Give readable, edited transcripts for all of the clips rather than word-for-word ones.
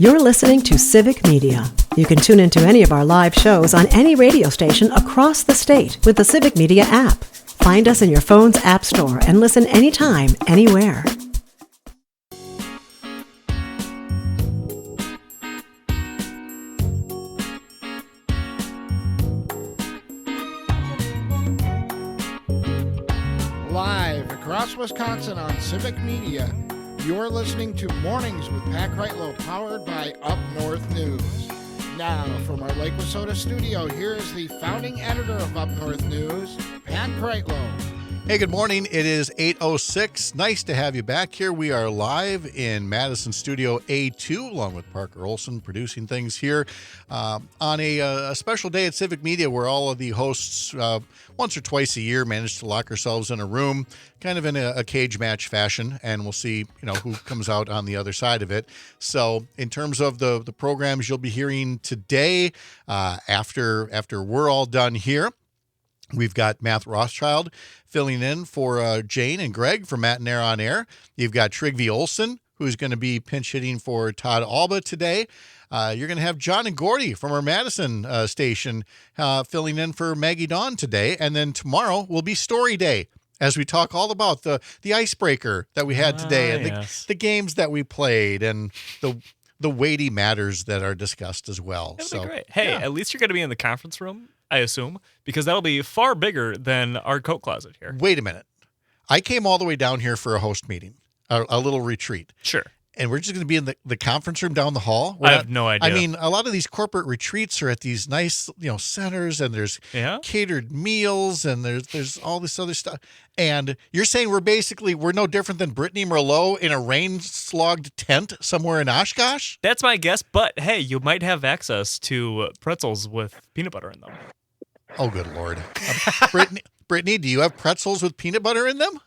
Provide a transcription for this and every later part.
You're listening to Civic Media. You can tune into any of our live shows on any radio station across the state with the Civic Media app. Find us in your phone's app store and listen anytime, anywhere. Live across Wisconsin on Civic Media, you're listening to Mornings with Pat Kreitlow, powered by Up North News. Now, from our Lake Wissota studio, here is the founding editor of Up North News, Pat Kreitlow. Hey, good morning. It is 8:06. Nice to have you back here. We are live in Madison Studio A2, along with Parker Olson producing things here on a special day at Civic Media where all of the hosts once or twice a year manage to lock ourselves in a room, kind of in a cage match fashion, and we'll see who comes out on the other side of it. So in terms of the programs you'll be hearing today, after we're all done here, we've got Matt Rothschild filling in for Jane and Greg for Matt and Air on Air. You've got Trygve Olson, who's going to be pinch hitting for Todd Alba today. You're going to have John and Gordy from our Madison station filling in for Maggie Dawn today. And then tomorrow will be Story Day, as we talk all about the icebreaker that we had today and the games that we played and the weighty matters that are discussed as well. That'll be great. Hey, At least you're going to be in the conference room, I assume, because that'll be far bigger than our coat closet here. Wait a minute. I came all the way down here for a host meeting, a little retreat. Sure. And we're just going to be in the conference room down the hall. I have no idea. I mean, a lot of these corporate retreats are at these nice, centers, and there's catered meals, and there's all this other stuff. And you're saying we're no different than Brittany Merlot in a rain-slogged tent somewhere in Oshkosh? That's my guess, but hey, you might have access to pretzels with peanut butter in them. Oh, good Lord. Brittany, do you have pretzels with peanut butter in them?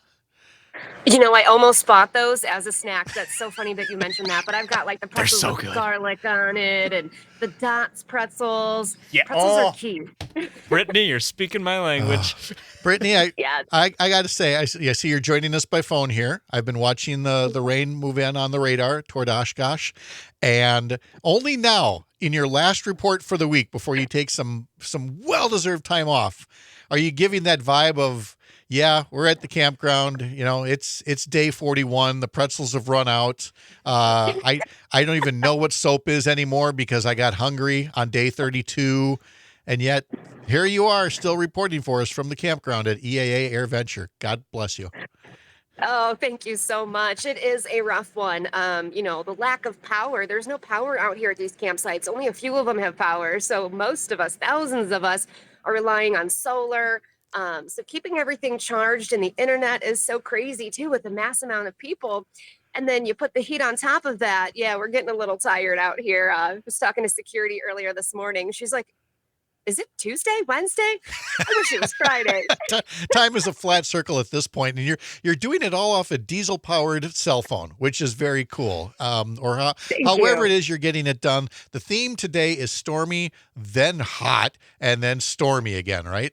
I almost bought those as a snack. That's so funny that you mentioned that. But I've got like the pretzels with garlic on it and the Dots pretzels. Yeah. Pretzels are key. Brittany, you're speaking my language. Brittany, I got to say, I see you're joining us by phone here. I've been watching the rain move in on the radar toward Oshkosh. And only now, in your last report for the week, before you take some well-deserved time off, are you giving that vibe of, yeah, we're at the campground. It's day 41. The pretzels have run out. I don't even know what soap is anymore because I got hungry on day 32. And yet, here you are still reporting for us from the campground at EAA Air Venture. God bless you. Oh, thank you so much. It is a rough one. The lack of power. There's no power out here at these campsites. Only a few of them have power. So most of us, thousands of us, are relying on solar. So keeping everything charged, and the internet is so crazy too with the mass amount of people. And then you put the heat on top of that. Yeah, we're getting a little tired out here. I was talking to security earlier this morning. She's like, is it Tuesday, Wednesday? I wish it was Friday. Time is a flat circle at this point, and you're doing it all off a diesel-powered cell phone, which is very cool. However it is you're getting it done. The theme today is stormy, then hot, and then stormy again, right?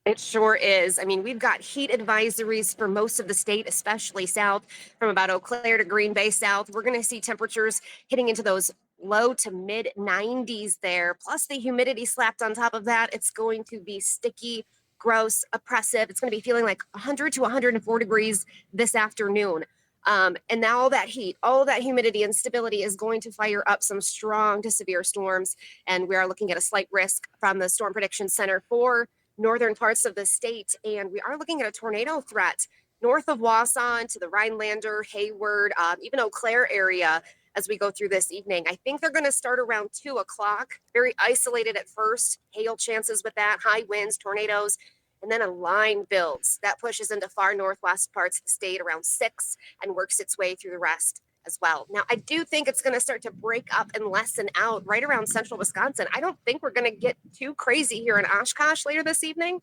It sure is. I mean, we've got heat advisories for most of the state, especially south, from about Eau Claire to Green Bay south. We're going to see temperatures hitting into those low to mid 90s there. Plus the humidity slapped on top of that. It's going to be sticky, gross, oppressive. It's going to be feeling like 100 to 104 degrees this afternoon. And now all that heat, all that humidity and stability is going to fire up some strong to severe storms. And we are looking at a slight risk from the Storm Prediction Center for northern parts of the state, and we are looking at a tornado threat north of Wausau to the Rhinelander, Hayward, even Eau Claire area as we go through this evening. I think they're going to start around 2 o'clock, very isolated at first, hail chances with that, high winds, tornadoes, and then a line builds that pushes into far northwest parts of the state around 6 and works its way through the rest as well. Now, I do think it's going to start to break up and lessen out right around central Wisconsin. I don't think we're going to get too crazy here in Oshkosh later this evening,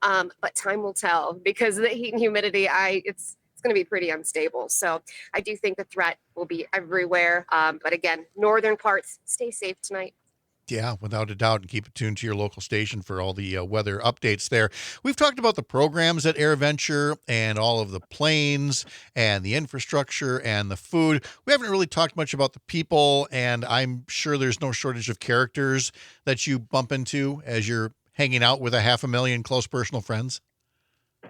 but time will tell because of the heat and humidity. It's going to be pretty unstable. So I do think the threat will be everywhere. But again, northern parts, stay safe tonight. Yeah, without a doubt, and keep it tuned to your local station for all the weather updates there. We've talked about the programs at AirVenture and all of the planes and the infrastructure and the food. We haven't really talked much about the people, and I'm sure there's no shortage of characters that you bump into as you're hanging out with 500,000 close personal friends.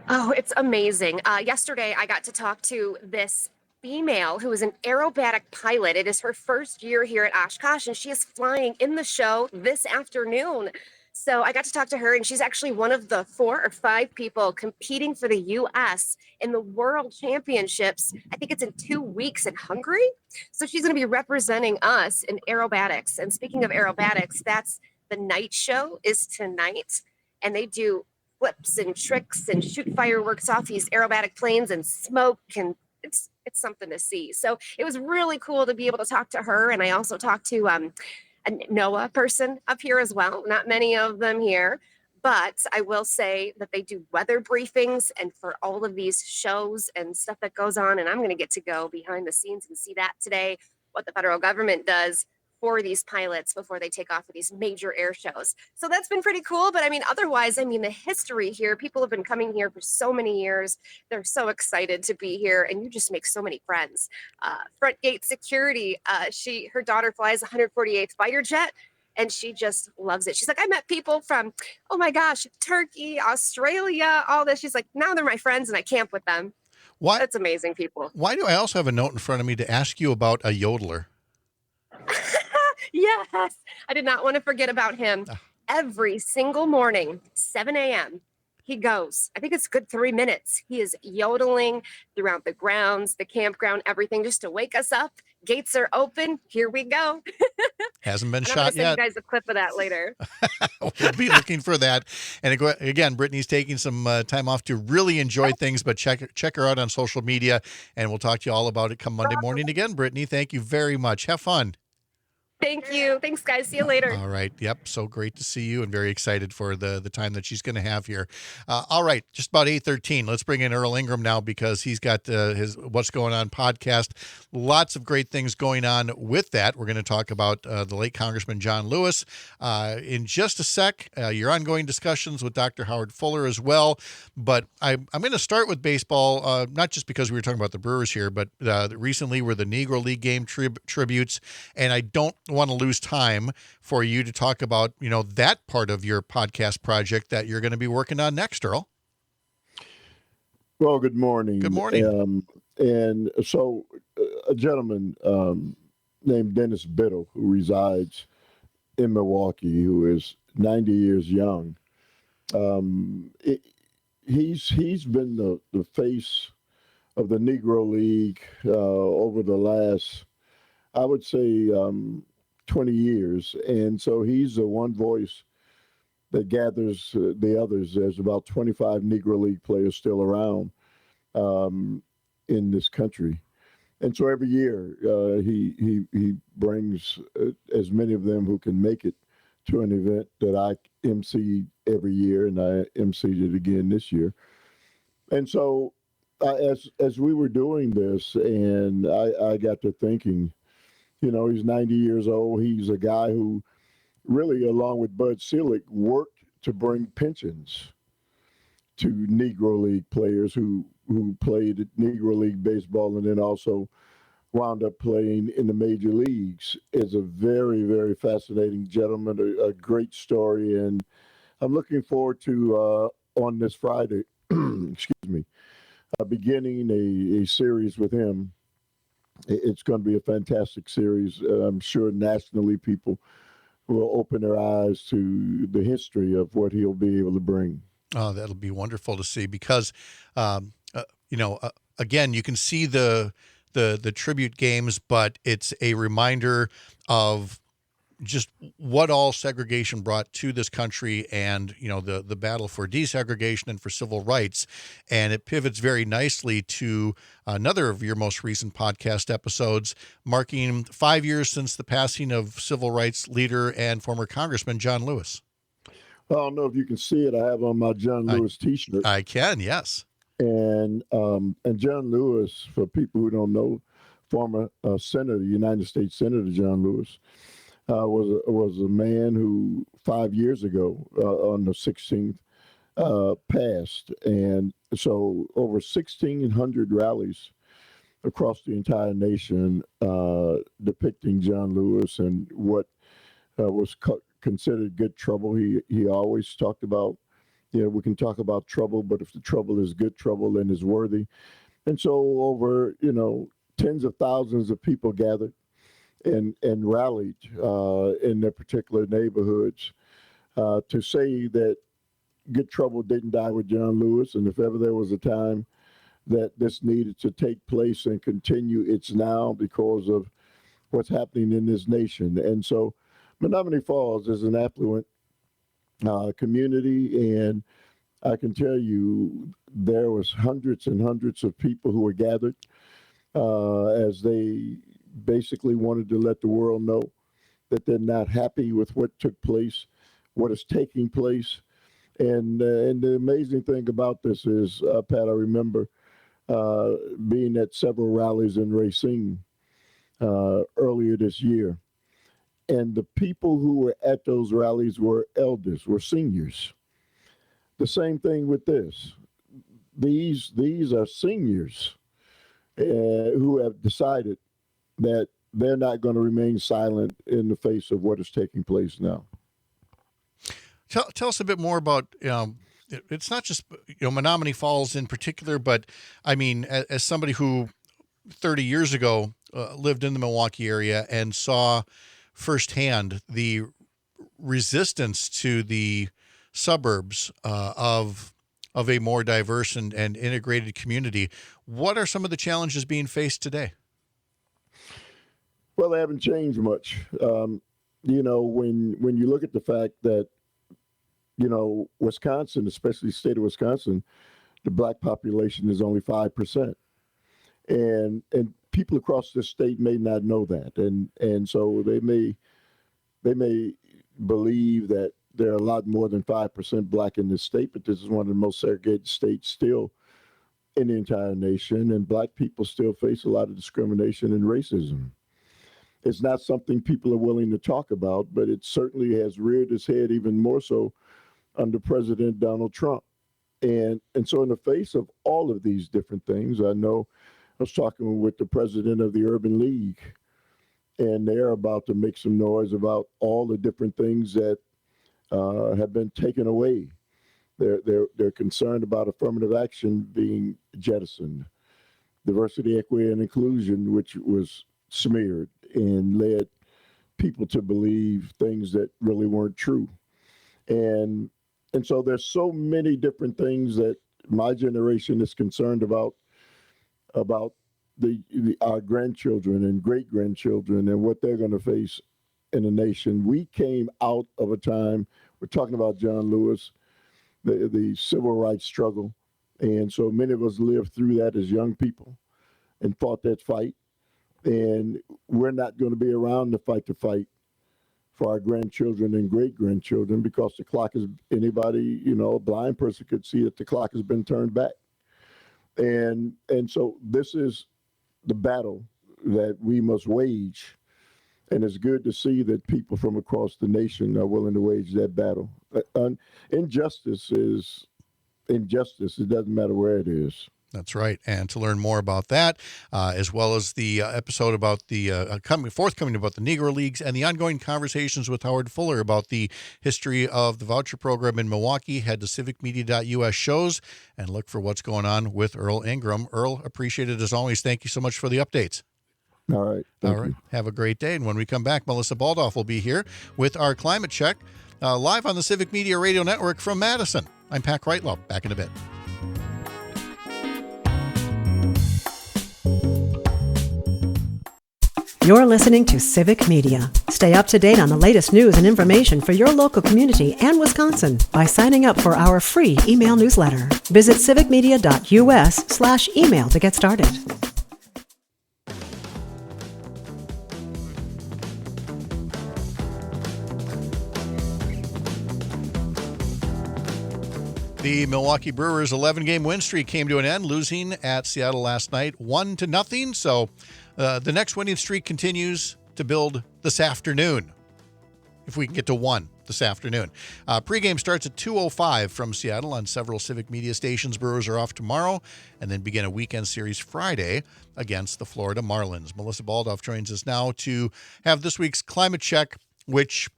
Oh, it's amazing. Yesterday, I got to talk to this female who is an aerobatic pilot. It is her first year here at Oshkosh, and she is flying in the show this afternoon. So I got to talk to her, and she's actually one of the 4 or 5 people competing for the U.S. in the World Championships. I think it's in 2 weeks in Hungary. So she's going to be representing us in aerobatics. And speaking of aerobatics, that's the night show is tonight, and they do flips and tricks and shoot fireworks off these aerobatic planes and smoke, and it's something to see. So it was really cool to be able to talk to her, and I also talked to a NOAA person up here as well. Not many of them here, but I will say that they do weather briefings and for all of these shows and stuff that goes on, and I'm going to get to go behind the scenes and see that today, what the federal government does for these pilots before they take off for these major air shows. So that's been pretty cool. But I mean, otherwise, I mean, the history here, people have been coming here for so many years. They're so excited to be here, and you just make so many friends. Front gate security, her daughter flies 148th fighter jet, and she just loves it. She's like, I met people from, oh my gosh, Turkey, Australia, all this. She's like, now they're my friends and I camp with them. Why? That's amazing people. Why do I also have a note in front of me to ask you about a yodeler? Yes, I did not want to forget about him. Every single morning, 7 a.m., he goes. I think it's a good 3 minutes. He is yodeling throughout the grounds, the campground, everything, just to wake us up. Gates are open. Here we go. Hasn't been And shot I'm gonna yet. send you guys a clip of that later. We'll be looking for that. And again, Brittany's taking some time off to really enjoy things, but check her out on social media, and we'll talk to you all about it come Monday morning again. Brittany, thank you very much. Have fun. Thank you. Thanks, guys. See you later. All right. Yep. So great to see you, and very excited for the time that she's going to have here. All right. Just about 8:13. Let's bring in Earl Ingram now, because he's got his What's Going On podcast. Lots of great things going on with that. We're going to talk about the late Congressman John Lewis in just a sec. Your ongoing discussions with Dr. Howard Fuller as well. But I'm going to start with baseball, not just because we were talking about the Brewers here, but recently were the Negro League game tributes, and I don't want to lose time for you to talk about, that part of your podcast project that you're going to be working on next, Earl. Well, good morning. Good morning. And so a gentleman named Dennis Biddle, who resides in Milwaukee, who is 90 years young, he's been the face of the Negro League over the last, I would say, 20 years. And so he's the one voice that gathers the others. There's about 25 Negro League players still around in this country. And so every year he brings as many of them who can make it to an event that I MC every year, and I MC'd it again this year. And so as we were doing this, and I got to thinking, he's 90 years old. He's a guy who really, along with Bud Selig, worked to bring pensions to Negro League players who played at Negro League baseball and then also wound up playing in the major leagues. Is a very, very fascinating gentleman, a great story. And I'm looking forward to, on this Friday, beginning a series with him. It's going to be a fantastic series. I'm sure nationally people will open their eyes to the history of what he'll be able to bring. Oh, that'll be wonderful to see, because, again, you can see the tribute games, but it's a reminder of just what all segregation brought to this country, and the battle for desegregation and for civil rights. And it pivots very nicely to another of your most recent podcast episodes, marking 5 years since the passing of civil rights leader and former Congressman John Lewis. I don't know if you can see it. I have on my John Lewis t-shirt. I can, yes. And John Lewis, for people who don't know, former Senator, United States Senator John Lewis, was a man who 5 years ago on the 16th passed, and so over 1,600 rallies across the entire nation depicting John Lewis and what was considered good trouble. He always talked about, we can talk about trouble, but if the trouble is good trouble, then it's worthy. And so over, tens of thousands of people gathered and rallied in their particular neighborhoods to say that good trouble didn't die with John Lewis. And if ever there was a time that this needed to take place and continue, it's now because of what's happening in this nation. And so Menominee Falls is an affluent community, and I can tell you there was hundreds and hundreds of people who were gathered as they basically wanted to let the world know that they're not happy with what took place, what is taking place. And the amazing thing about this is, Pat, I remember being at several rallies in Racine earlier this year. And the people who were at those rallies were elders, were seniors. The same thing with this. These are seniors who have decided that they're not going to remain silent in the face of what is taking place now. Tell us a bit more about, it's not just, Menominee Falls in particular, but I mean, as somebody who 30 years ago lived in the Milwaukee area and saw firsthand the resistance to the suburbs of a more diverse and integrated community, what are some of the challenges being faced today? Well, they haven't changed much. When you look at the fact that, Wisconsin, especially the state of Wisconsin, the black population is only 5%. And people across the state may not know that. And so they may believe that there are a lot more than 5% black in this state, but this is one of the most segregated states still in the entire nation. And black people still face a lot of discrimination and racism. It's not something people are willing to talk about, but it certainly has reared its head even more so under President Donald Trump. And so in the face of all of these different things, I know I was talking with the president of the Urban League, and they're about to make some noise about all the different things that have been taken away. They're concerned about affirmative action being jettisoned, diversity, equity, and inclusion, which was smeared and led people to believe things that really weren't true. And so there's so many different things that my generation is concerned about our grandchildren and great grandchildren and what they're going to face in the nation. We came out of a time, we're talking about John Lewis, the civil rights struggle. And so many of us lived through that as young people and fought that fight. And we're not going to be around to fight for our grandchildren and great-grandchildren because the clock is, anybody, a blind person could see that the clock has been turned back. And so this is the battle that we must wage. And it's good to see that people from across the nation are willing to wage that battle. Injustice is injustice. It doesn't matter where it is. That's right. And to learn more about that, as well as the episode about the forthcoming about the Negro Leagues and the ongoing conversations with Howard Fuller about the history of the voucher program in Milwaukee, head to civicmedia.us shows and look for what's going on with Earl Ingram. Earl, appreciate it as always. Thank you so much for the updates. All right. Thank you. Have a great day. And when we come back, Melissa Baldoff will be here with our climate check live on the Civic Media Radio Network from Madison. I'm Pat Kreitlow. Back in a bit. You're listening to Civic Media. Stay up to date on the latest news and information for your local community and Wisconsin by signing up for our free email newsletter. Visit civicmedia.us/email to get started. The Milwaukee Brewers' 11-game win streak came to an end, losing at Seattle last night 1-0. So the next winning streak continues to build this afternoon. if we can get to 1 this afternoon. Pregame starts at 2:05 from Seattle on several Civic Media stations. Brewers are off tomorrow and then begin a weekend series Friday against the Florida Marlins. Melissa Baldoff joins us now to have this week's Climate Check, which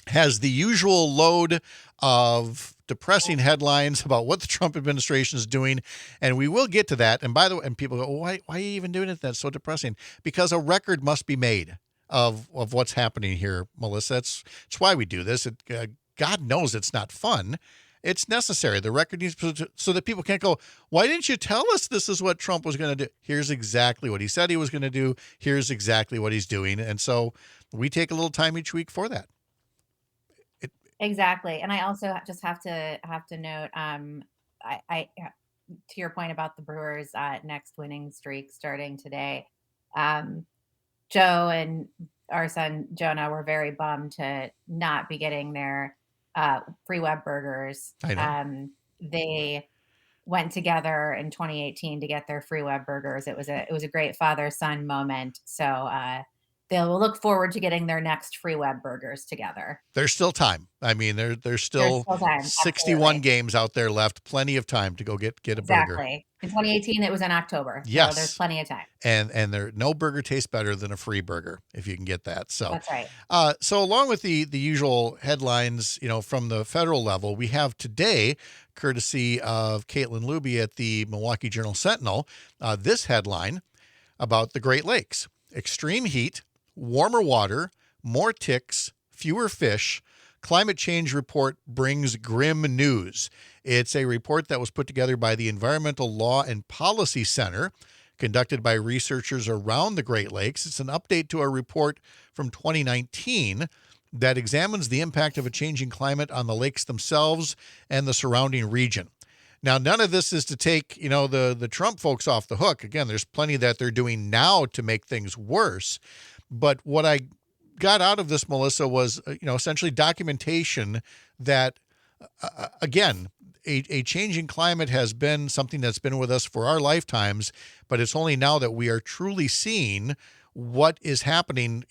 has the usual load of depressing headlines about what the Trump administration is doing, and we will get to that. And by the way, and people go, why are you even doing it? That's so depressing. Because a record must be made of what's happening here, Melissa. That's why we do this. God knows it's not fun. It's necessary. The record needs so that people can't go, why didn't you tell us this is what Trump was going to do? Here's exactly what he said he was going to do. Here's exactly what he's doing. And so we take a little time each week for that. Exactly. And I also just have to note, I to your point about the Brewers' next winning streak starting today, Joe and our son Jonah were very bummed to not be getting their free web burgers. I know. They went together in 2018 to get their free web burgers. It was a great father-son moment. So they'll look forward to getting their next free web burgers together. There's still time. I mean, there's still time, 61 absolutely. games out there left. Plenty of time to go get a burger. Exactly. In 2018, it was in October. Yes. So there's plenty of time. And there no burger tastes better than a free burger if you can get that. So that's right. So along with the usual headlines, from the federal level, we have today, courtesy of Caitlin Luby at the Milwaukee Journal-Sentinel, this headline about the Great Lakes: extreme heat, warmer water, more ticks, fewer fish. Climate change report brings grim news. It's a report that was put together by the Environmental Law and Policy Center, conducted by researchers around the Great Lakes. It's an update to a report from 2019 that examines the impact of a changing climate on the lakes themselves and the surrounding region. Now, none of this is to take, the Trump folks off the hook. Again, there's plenty that they're doing now to make things worse. But what I got out of this, Melissa, was, essentially documentation that, again, a changing climate has been something that's been with us for our lifetimes, but it's only now that we are truly seeing what is happening,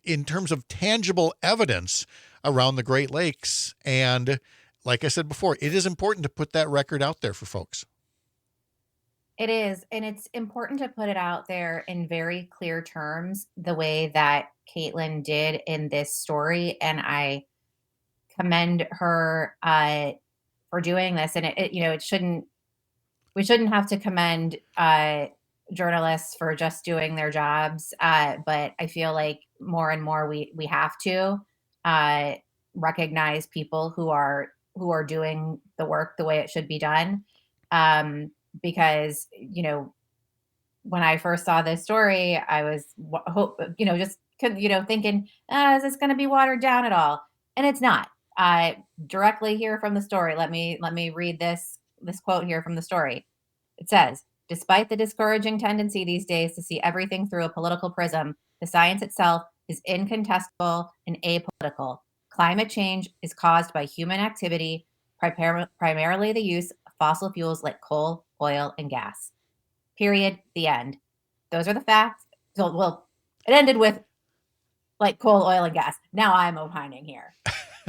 in terms of tangible evidence around the Great Lakes. And like I said before, it is important to put that record out there for folks. It is. And it's important to put it out there in very clear terms, the way that Caitlin did in this story. And I commend her for doing this. And we shouldn't have to commend journalists for just doing their jobs. But I feel like more and more we have to recognize people who are doing the work the way it should be done. Because, when I first saw this story, I was, thinking, is this going to be watered down at all? And it's not. Directly here from the story, let me read this quote here from the story. It says, despite the discouraging tendency these days to see everything through a political prism, the science itself is incontestable and apolitical. Climate change is caused by human activity, primarily the use of fossil fuels like coal, oil, and gas. Period. The end. Those are the facts. So, well, it ended with like coal, oil, and gas. Now I'm opining here.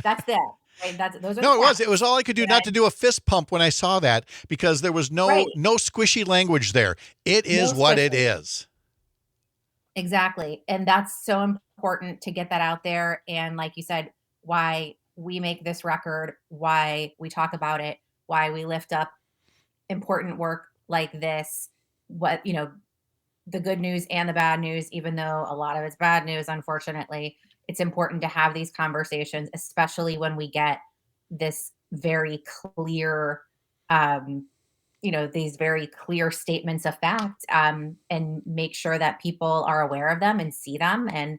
That's it. Right? Those are No, the it was. facts. It was all I could do not to do a fist pump when I saw that, because there was no squishy language there. It is what it is. Exactly. And that's so important to get that out there. And like you said, why we make this record, why we talk about it, why we lift up important work like this, the good news and the bad news, even though a lot of it's bad news, unfortunately. It's important to have these conversations, especially when we get this very clear, these very clear statements of fact, and make sure that people are aware of them and see them. And,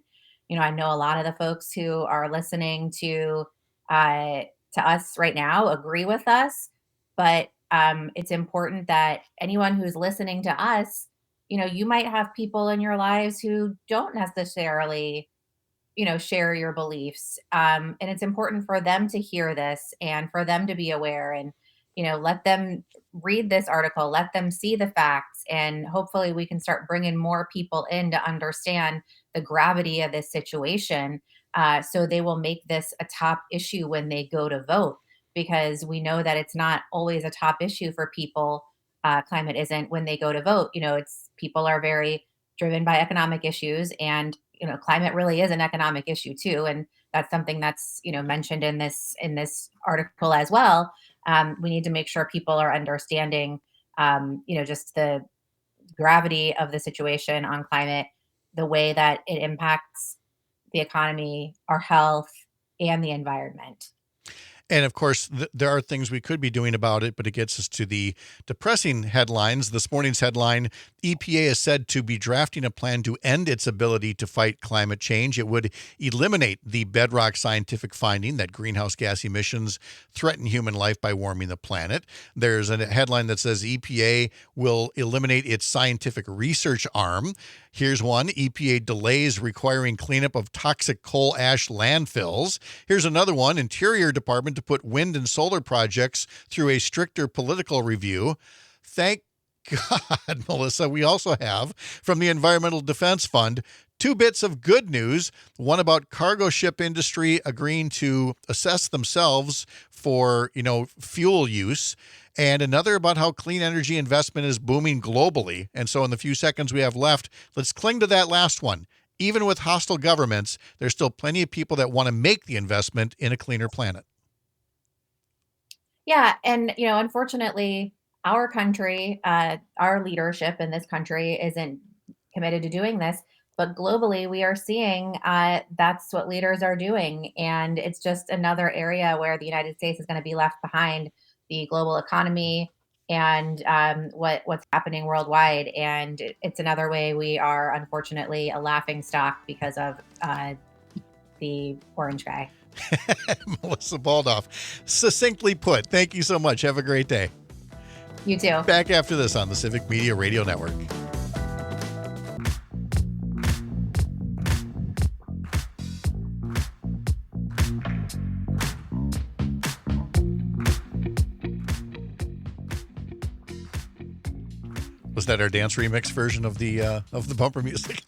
I know a lot of the folks who are listening to us right now agree with us, but it's important that anyone who's listening to us, you might have people in your lives who don't necessarily share your beliefs. And it's important for them to hear this and for them to be aware, and, let them read this article, let them see the facts. And hopefully we can start bringing more people in to understand the gravity of this situation. So they will make this a top issue when they go to vote, because we know that it's not always a top issue for people. Climate isn't when they go to vote. It's people are very driven by economic issues, and climate really is an economic issue too, and that's something that's mentioned in this article as well. We need to make sure people are understanding, just the gravity of the situation on climate, the way that it impacts the economy, our health, and the environment. And of course, there are things we could be doing about it, but it gets us to the depressing headlines. This morning's headline: EPA is said to be drafting a plan to end its ability to fight climate change. It would eliminate the bedrock scientific finding that greenhouse gas emissions threaten human life by warming the planet. There's a headline that says EPA will eliminate its scientific research arm. Here's one: EPA delays requiring cleanup of toxic coal ash landfills. Here's another one: Interior Department to put wind and solar projects through a stricter political review. Thank God, Melissa, we also have from the Environmental Defense Fund two bits of good news. One about cargo ship industry agreeing to assess themselves for, fuel use, and another about how clean energy investment is booming globally. And so in the few seconds we have left, let's cling to that last one. Even with hostile governments, there's still plenty of people that want to make the investment in a cleaner planet. Yeah. And, unfortunately, our country, our leadership in this country isn't committed to doing this. But globally, we are seeing that's what leaders are doing. And it's just another area where the United States is going to be left behind the global economy and what's happening worldwide. And it's another way we are, unfortunately, a laughing stock because of the orange guy. Melissa Baldoff, succinctly put. Thank you so much. Have a great day. You too. Back after this on the Civic Media Radio Network. Was that our dance remix version of the bumper music?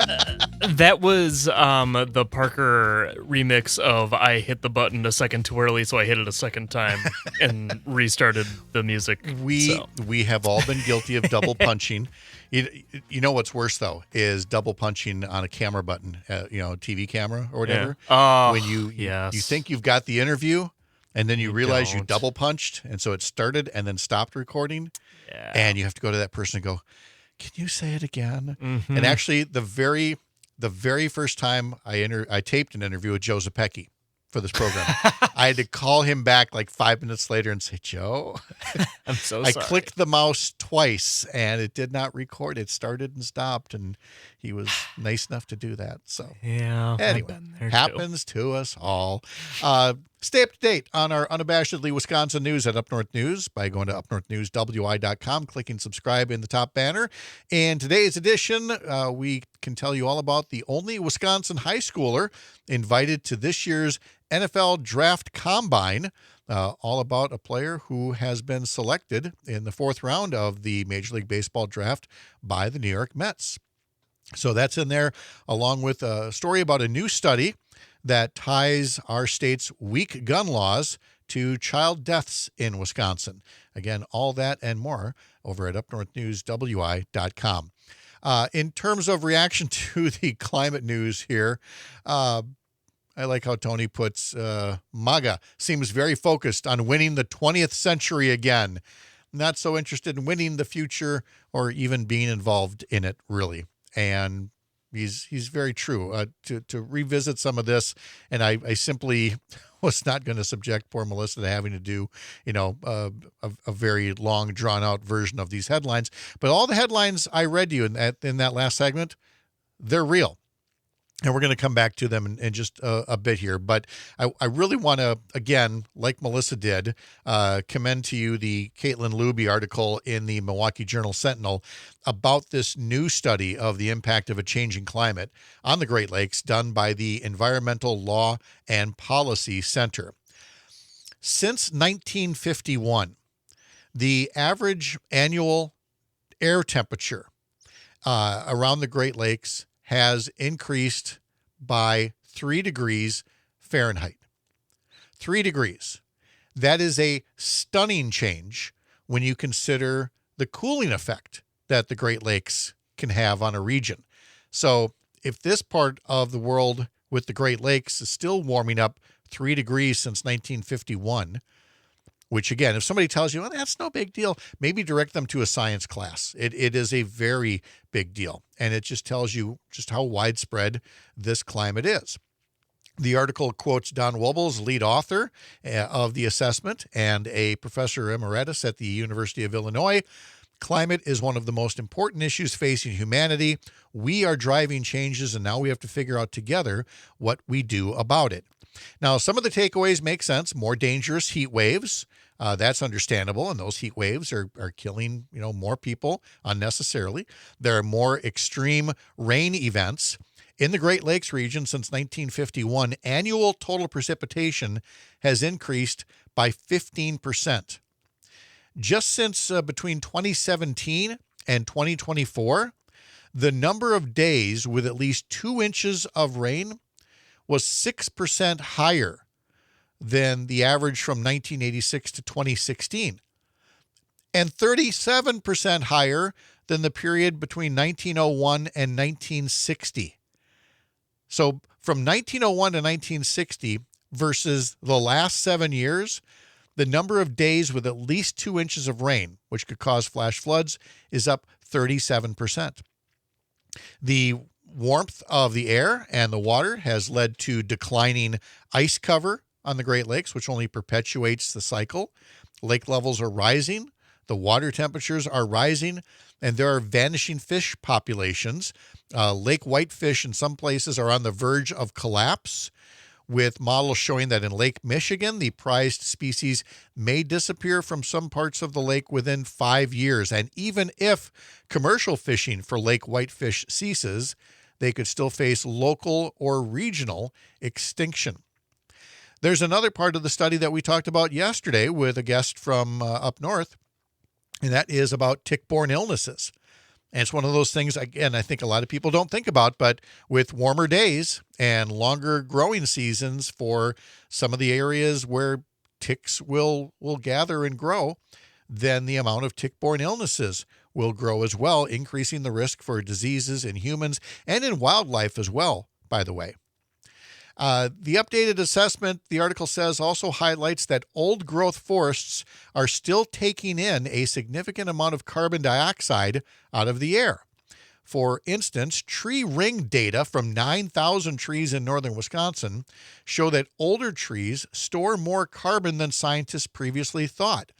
That was the Parker remix of "I hit the button a second too early, so I hit it a second time" and restarted the music. We have all been guilty of double punching. You know what's worse though is double punching on a camera button, TV camera or whatever. Yeah. Oh, when you think you've got the interview, and then you realize you double punched, and so it started and then stopped recording. Yeah. And you have to go to that person and go, "Can you say it again?" Mm-hmm. And actually, the very first time I taped an interview with Joe Zepecki for this program, I had to call him back like 5 minutes later and say, "Joe, I'm so sorry. I clicked the mouse twice and it did not record. It started and stopped." And he was nice enough to do that. So yeah, anyway, happens to us all. Stay up to date on our unabashedly Wisconsin news at Up North News by going to upnorthnewswi.com, clicking subscribe in the top banner. In today's edition, we can tell you all about the only Wisconsin high schooler invited to this year's NFL Draft Combine, all about a player who has been selected in the fourth round of the Major League Baseball draft by the New York Mets. So that's in there, along with a story about a new study that ties our state's weak gun laws to child deaths in Wisconsin. Again, all that and more over at upnorthnewswi.com. In terms of reaction to the climate news here, I like how Tony puts MAGA seems very focused on winning the 20th century again. Not so interested in winning the future or even being involved in it, really. And he's very true. To revisit some of this, and I simply was not going to subject poor Melissa to having to do, a very long, drawn-out version of these headlines. But all the headlines I read you in that last segment, they're real. And we're going to come back to them in just a bit here. But I really want to, again, like Melissa did, commend to you the Caitlin Luby article in the Milwaukee Journal-Sentinel about this new study of the impact of a changing climate on the Great Lakes done by the Environmental Law and Policy Center. Since 1951, the average annual air temperature around the Great Lakes has increased by 3 degrees Fahrenheit. 3 degrees. That is a stunning change when you consider the cooling effect that the Great Lakes can have on a region. So if this part of the world with the Great Lakes is still warming up 3 degrees since 1951, which again, if somebody tells you, well, that's no big deal, maybe direct them to a science class. It is a very big deal. And it just tells you just how widespread this climate is. The article quotes Don Wobbles, lead author of the assessment and a professor emeritus at the University of Illinois. Climate is one of the most important issues facing humanity. We are driving changes, and now we have to figure out together what we do about it. Now, some of the takeaways make sense. More dangerous heat waves. That's understandable, and those heat waves are killing more people unnecessarily. There are more extreme rain events. In the Great Lakes region since 1951, annual total precipitation has increased by 15%. Just since between 2017 and 2024, the number of days with at least 2 inches of rain was 6% higher than the average from 1986 to 2016, and 37% higher than the period between 1901 and 1960. So from 1901 to 1960 versus the last 7 years, the number of days with at least 2 inches of rain, which could cause flash floods, is up 37%. The warmth of the air and the water has led to declining ice cover on the Great Lakes, which only perpetuates the cycle. Lake levels are rising, the water temperatures are rising, and there are vanishing fish populations. Lake whitefish in some places are on the verge of collapse, with models showing that in Lake Michigan, the prized species may disappear from some parts of the lake within 5 years. And even if commercial fishing for lake whitefish ceases, they could still face local or regional extinction. There's another part of the study that we talked about yesterday with a guest from up north, and that is about tick-borne illnesses. And it's one of those things, again, I think a lot of people don't think about, but with warmer days and longer growing seasons for some of the areas where ticks will gather and grow, then the amount of tick-borne illnesses will grow as well, increasing the risk for diseases in humans and in wildlife as well, by the way. The updated assessment, the article says, also highlights that old-growth forests are still taking in a significant amount of carbon dioxide out of the air. For instance, tree ring data from 9,000 trees in northern Wisconsin show that older trees store more carbon than scientists previously thought.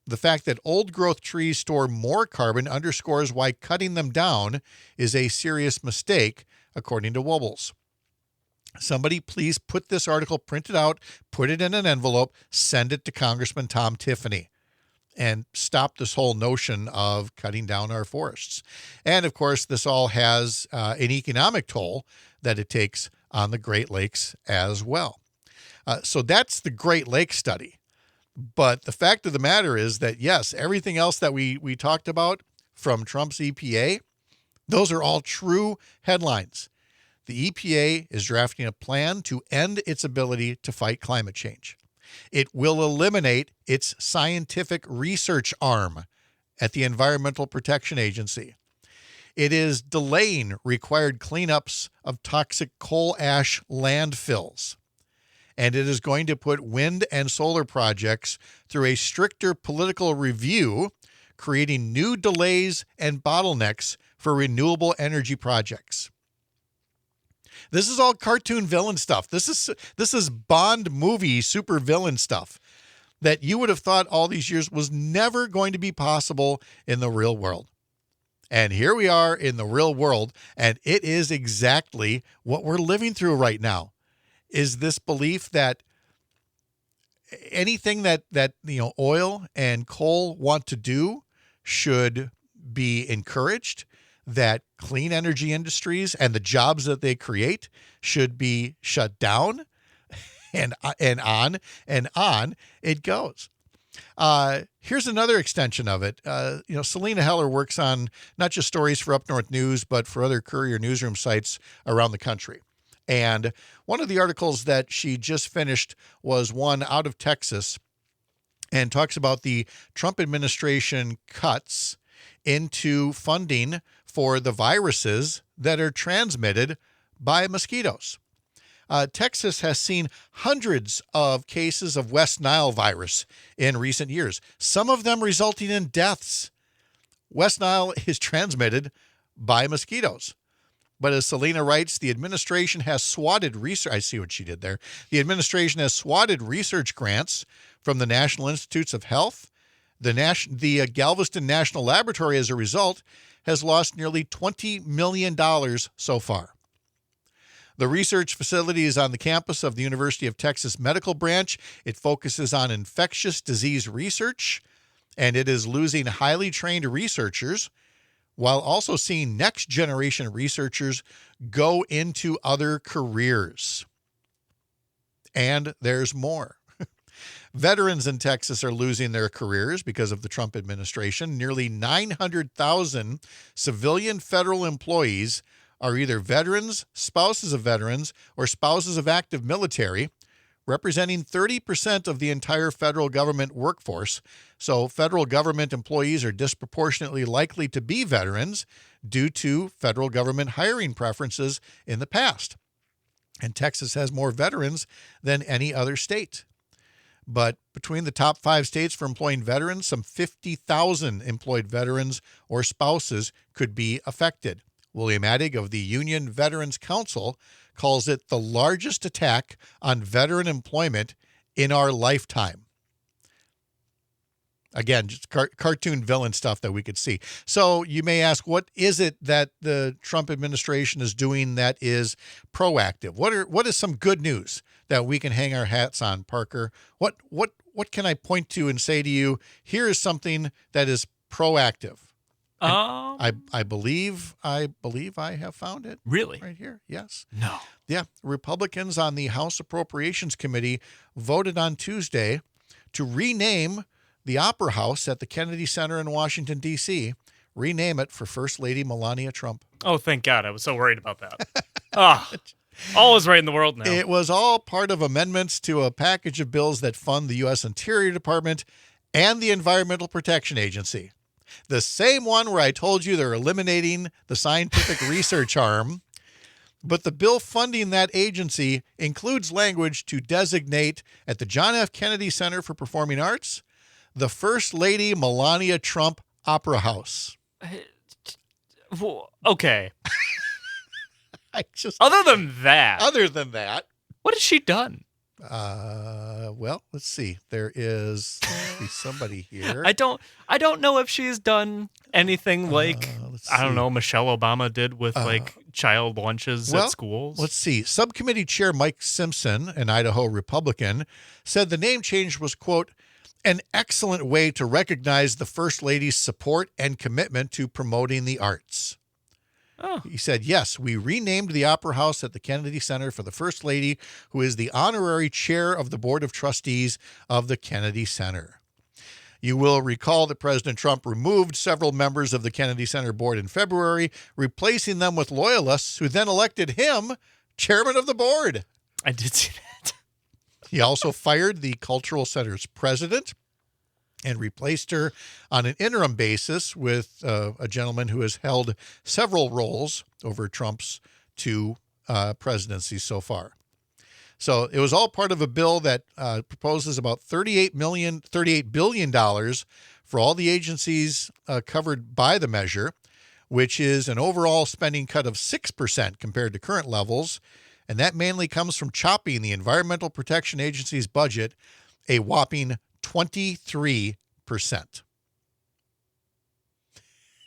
The fact that old-growth trees store more carbon underscores why cutting them down is a serious mistake, according to Wobbles. Somebody please put this article, print it out, put it in an envelope, send it to Congressman Tom Tiffany, and stop this whole notion of cutting down our forests. And of course, this all has an economic toll that it takes on the Great Lakes as well. So that's the Great Lakes study. But the fact of the matter is that, yes, everything else that we talked about from Trump's EPA, those are all true headlines. The EPA is drafting a plan to end its ability to fight climate change. It will eliminate its scientific research arm at the Environmental Protection Agency. It is delaying required cleanups of toxic coal ash landfills. And it is going to put wind and solar projects through a stricter political review, creating new delays and bottlenecks for renewable energy projects. This is all cartoon villain stuff. This is Bond movie super villain stuff that you would have thought all these years was never going to be possible in the real world. And here we are in the real world, and it is exactly what we're living through right now. Is this belief that anything that oil and coal want to do should be encouraged, that clean energy industries and the jobs that they create should be shut down, and on and on it goes. Here's another extension of it. Selena Heller works on not just stories for Up North News, but for other Courier newsroom sites around the country. And one of the articles that she just finished was one out of Texas and talks about the Trump administration cuts into funding for the viruses that are transmitted by mosquitoes. Texas has seen hundreds of cases of West Nile virus in recent years, some of them resulting in deaths. West Nile is transmitted by mosquitoes. But as Selena writes, the administration has swatted research. I see what she did there. The administration has swatted research grants from the National Institutes of Health. The Galveston National Laboratory, as a result, has lost nearly $20 million so far. The research facility is on the campus of the University of Texas Medical Branch. It focuses on infectious disease research, and it is losing highly trained researchers while also seeing next-generation researchers go into other careers. And there's more. Veterans in Texas are losing their careers because of the Trump administration. Nearly 900,000 civilian federal employees are either veterans, spouses of veterans, or spouses of active military, representing 30% of the entire federal government workforce. So federal government employees are disproportionately likely to be veterans due to federal government hiring preferences in the past. And Texas has more veterans than any other state. But between the top 5 states for employing veterans, some 50,000 employed veterans or spouses could be affected. William Addig of the Union Veterans Council calls it the largest attack on veteran employment in our lifetime. Again, just cartoon villain stuff that we could see. So you may ask, what is it that the Trump administration is doing that is proactive? What is some good news that we can hang our hats on, Parker? What can I point to and say to you, here is something that is proactive? I believe I have found it. Really? Right here. Yes. No. Yeah. Republicans on the House Appropriations Committee voted on Tuesday to rename the Opera House at the Kennedy Center in Washington, D.C., rename it for First Lady Melania Trump. Oh, thank God. I was so worried about that. All is right in the world now. It was all part of amendments to a package of bills that fund the U.S. Interior Department and the Environmental Protection Agency. The same one where I told you they're eliminating the scientific research arm. But the bill funding that agency includes language to designate at the John F. Kennedy Center for Performing Arts the First Lady Melania Trump Opera House. Okay. Other than that, what has she done? Well, let's see. There is somebody here. I don't know if she's done anything like I don't know, Michelle Obama did with like child lunches at schools. Let's see. Subcommittee Chair Mike Simpson, an Idaho Republican, said the name change was, quote, an excellent way to recognize the First Lady's support and commitment to promoting the arts. Oh. He said, yes, we renamed the Opera House at the Kennedy Center for the First Lady, who is the honorary chair of the Board of Trustees of the Kennedy Center. You will recall that President Trump removed several members of the Kennedy Center board in February, replacing them with loyalists who then elected him chairman of the board. I did see that. He also fired the Cultural Center's president and replaced her on an interim basis with a gentleman who has held several roles over Trump's 2 presidencies so far. So it was all part of a bill that proposes about $38 billion for all the agencies covered by the measure, which is an overall spending cut of 6% compared to current levels. And that mainly comes from chopping the Environmental Protection Agency's budget a whopping 23%.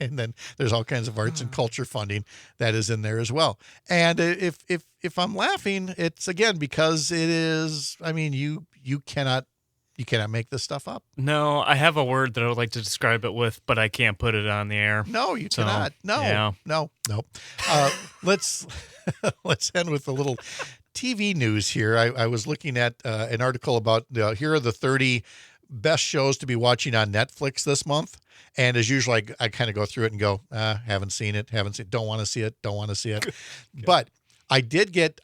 And then there's all kinds of arts and culture funding that is in there as well. And if I'm laughing, it's again because it is. I mean, you cannot make this stuff up. No, I have a word that I would like to describe it with, but I can't put it on the air. No, you cannot. No, yeah. No. Let's end with a little TV news here. I was looking at an article about here are the 30 best shows to be watching on Netflix this month. And as usual, I kind of go through it and go, haven't seen it, don't want to see it, don't want to see it. But I did get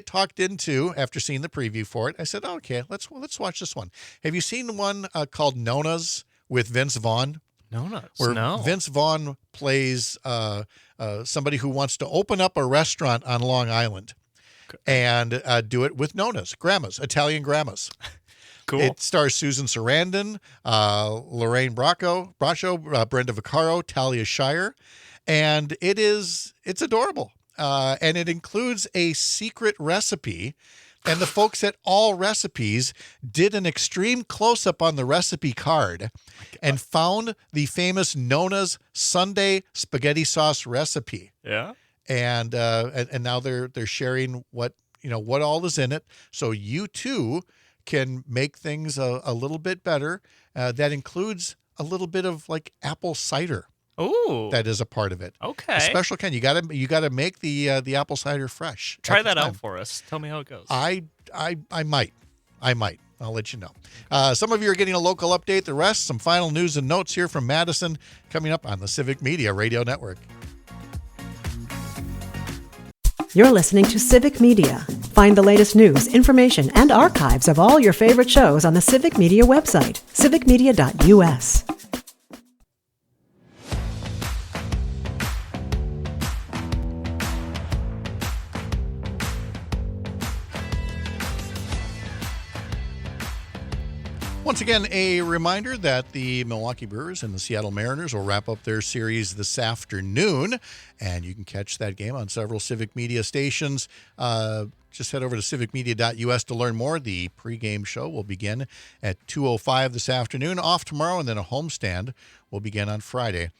talked into after seeing the preview for it. I said, okay, let's watch this one. Have you seen one called Nona's with Vince Vaughn? Where No. Vince Vaughn plays somebody who wants to open up a restaurant on Long Island and do it with Nona's, grandmas, Italian grandmas. Cool. It stars Susan Sarandon, Lorraine Bracco, Brenda Vaccaro, Talia Shire, and it's adorable. And it includes a secret recipe. And the folks at All Recipes did an extreme close-up on the recipe card and found the famous Nona's Sunday spaghetti sauce recipe. Yeah. And now they're sharing what all is in it, so you too can make things a little bit better. That includes a little bit of like apple cider. Ooh. That is a part of it. Okay. A special kind. You gotta make the apple cider fresh. Try at the that time. out for us. Tell me how it goes. I might. I'll let you know. Some of you are getting a local update. The rest, some final news and notes here from Madison coming up on the Civic Media Radio Network. You're listening to Civic Media. Find the latest news, information, and archives of all your favorite shows on the Civic Media website, civicmedia.us. Once again, a reminder that the Milwaukee Brewers and the Seattle Mariners will wrap up their series this afternoon, and you can catch that game on several Civic Media stations. Just head over to civicmedia.us to learn more. The pregame show will begin at 2:05 this afternoon, off tomorrow, and then a homestand will begin on Friday.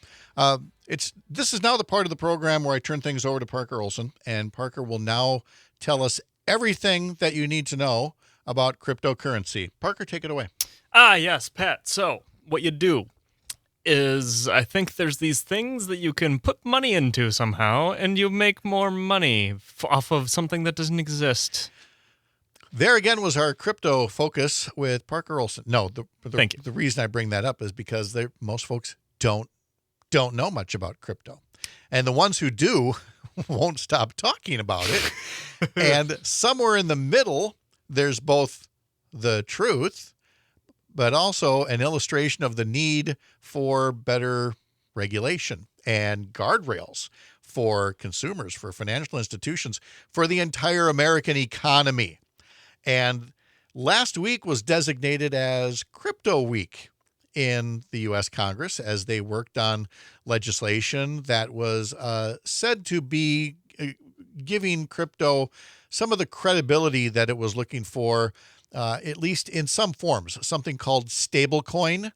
This is now the part of the program where I turn things over to Parker Olson, and Parker will now tell us everything that you need to know about cryptocurrency. Parker, take it away. Yes, Pat. So what you do is I think there's these things that you can put money into somehow, and you make more money off of something that doesn't exist. There again was our crypto focus with Parker Olson. No, Thank you. The reason I bring that up is because most folks don't know much about crypto. And the ones who do won't stop talking about it. And somewhere in the middle, there's both the truth, but also an illustration of the need for better regulation and guardrails for consumers, for financial institutions, for the entire American economy. And last week was designated as Crypto Week in the U.S. Congress as they worked on legislation that was said to be giving crypto some of the credibility that it was looking for, at least in some forms, something called stablecoin,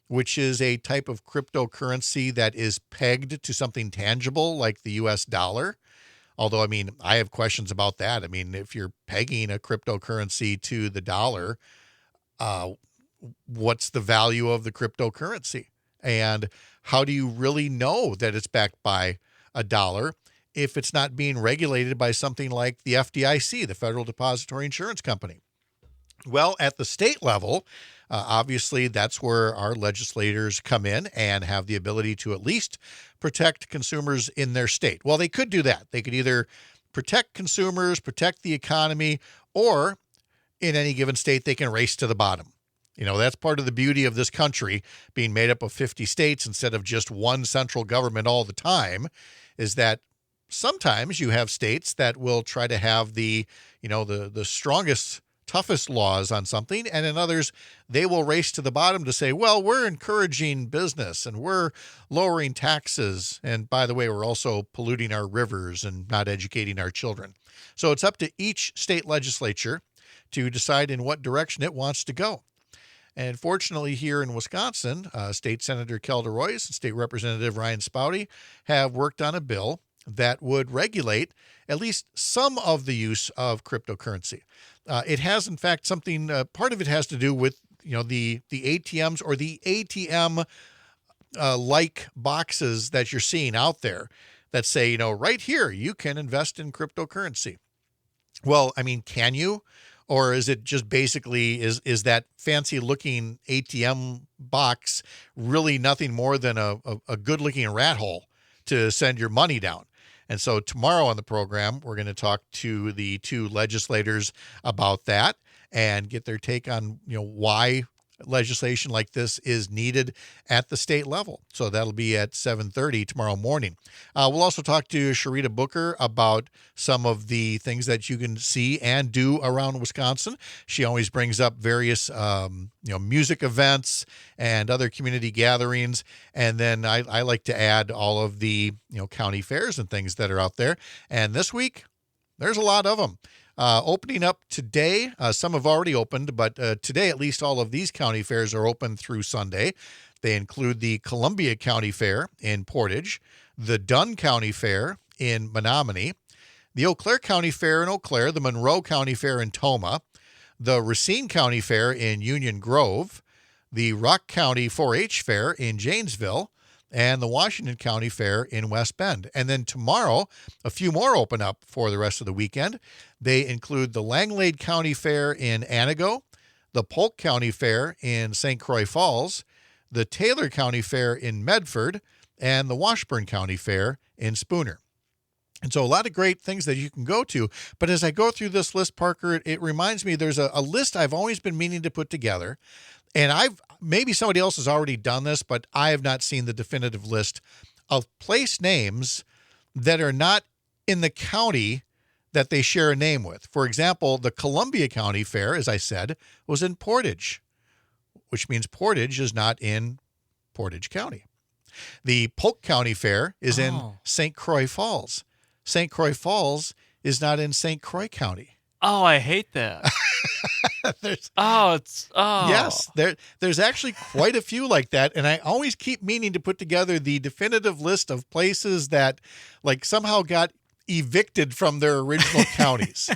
which is a type of cryptocurrency that is pegged to something tangible like the U.S. dollar. Although, I have questions about that. If you're pegging a cryptocurrency to the dollar, what's the value of the cryptocurrency? And how do you really know that it's backed by a dollar if it's not being regulated by something like the FDIC, the Federal Depository Insurance Company? Well, at the state level, obviously that's where our legislators come in and have the ability to at least protect consumers in their state. Well, they could do that. They could either protect consumers, protect the economy, or in any given state, they can race to the bottom. That's part of the beauty of this country being made up of 50 states instead of just one central government all the time, is that sometimes you have states that will try to have the strongest, toughest laws on something, and in others, they will race to the bottom to say, well, we're encouraging business and we're lowering taxes. And by the way, we're also polluting our rivers and not educating our children. So it's up to each state legislature to decide in what direction it wants to go. And fortunately, here in Wisconsin, State Senator Kelda Royce and State Representative Ryan Spouty have worked on a bill that would regulate at least some of the use of cryptocurrency. It has, in fact, something, part of it has to do with, the ATMs or the ATM like boxes that you're seeing out there that say, right here, you can invest in cryptocurrency. Well, can you? Or is it just basically is that fancy looking ATM box really nothing more than a good looking rat hole to send your money down? And so tomorrow on the program, we're going to talk to the two legislators about that and get their take on, why legislation like this is needed at the state level. So that'll be at 7:30 tomorrow morning. We'll also talk to Sharita Booker about some of the things that you can see and do around Wisconsin. She always brings up various, music events and other community gatherings. And then I like to add all of the, county fairs and things that are out there. And this week, there's a lot of them. Opening up today, some have already opened, but today at least all of these county fairs are open through Sunday. They include the Columbia County Fair in Portage, the Dunn County Fair in Menominee, the Eau Claire County Fair in Eau Claire, the Monroe County Fair in Toma, the Racine County Fair in Union Grove, the Rock County 4-H Fair in Janesville, and the Washington County Fair in West Bend. And then tomorrow, a few more open up for the rest of the weekend. They include the Langlade County Fair in Anago, the Polk County Fair in St. Croix Falls, the Taylor County Fair in Medford, and the Washburn County Fair in Spooner. And so a lot of great things that you can go to. But as I go through this list, Parker, it reminds me there's a list I've always been meaning to put together. And maybe somebody else has already done this, but I have not seen the definitive list of place names that are not in the county that they share a name with. For example, the Columbia County Fair, as I said, was in Portage, which means Portage is not in Portage County. The Polk County Fair is in St. Croix Falls. St. Croix Falls is not in St. Croix County. Oh, I hate that. Yes, there's actually quite a few like that, and I always keep meaning to put together the definitive list of places that somehow got evicted from their original counties,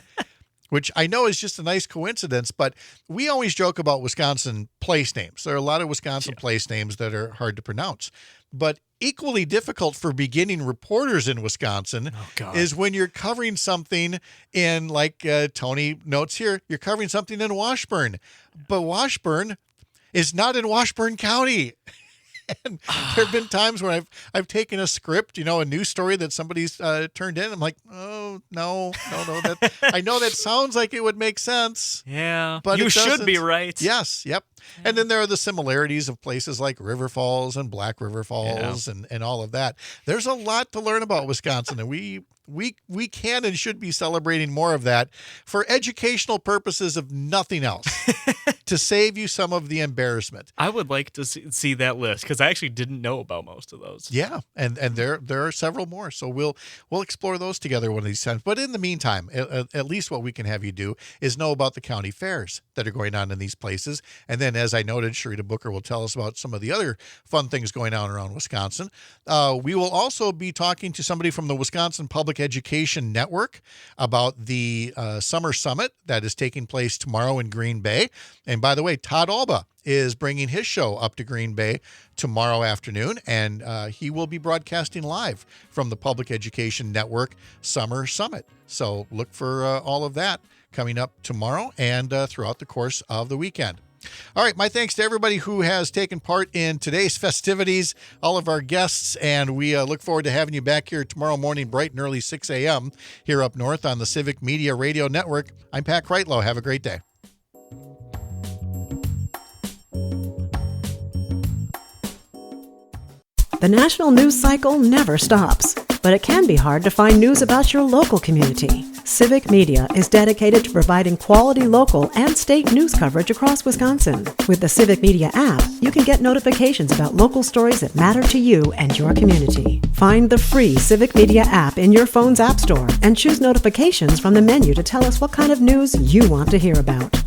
which I know is just a nice coincidence, but we always joke about Wisconsin place names. There are a lot of Wisconsin place names that are hard to pronounce, but equally difficult for beginning reporters in Wisconsin is when you're covering something in, Tony notes here, you're covering something in Washburn, but Washburn is not in Washburn County. And there have been times when I've taken a script, a news story that somebody's turned in. I'm like, oh, no. That I know that sounds like it would make sense. Yeah, but you should be right. Yes, yep. Yeah. And then there are the similarities of places like River Falls and Black River Falls and all of that. There's a lot to learn about Wisconsin, and we can and should be celebrating more of that for educational purposes of nothing else, to save you some of the embarrassment. I would like to see that list because I actually didn't know about most of those. Yeah, and there are several more, so we'll explore those together one of these times. But in the meantime, at least what we can have you do is know about the county fairs that are going on in these places. And then, as I noted, Sharita Booker will tell us about some of the other fun things going on around Wisconsin. We will also be talking to somebody from the Wisconsin Public Education Network about the Summer Summit that is taking place tomorrow in Green Bay. And by the way, Todd Alba is bringing his show up to Green Bay tomorrow afternoon, and he will be broadcasting live from the Public Education Network Summer Summit. So look for all of that coming up tomorrow and throughout the course of the weekend. All right, my thanks to everybody who has taken part in today's festivities, all of our guests, and we look forward to having you back here tomorrow morning, bright and early, 6 a.m. here up north on the Civic Media Radio Network. I'm Pat Kreitlow. Have a great day. The national news cycle never stops, but it can be hard to find news about your local community. Civic Media is dedicated to providing quality local and state news coverage across Wisconsin. With the Civic Media app, you can get notifications about local stories that matter to you and your community. Find the free Civic Media app in your phone's app store and choose notifications from the menu to tell us what kind of news you want to hear about.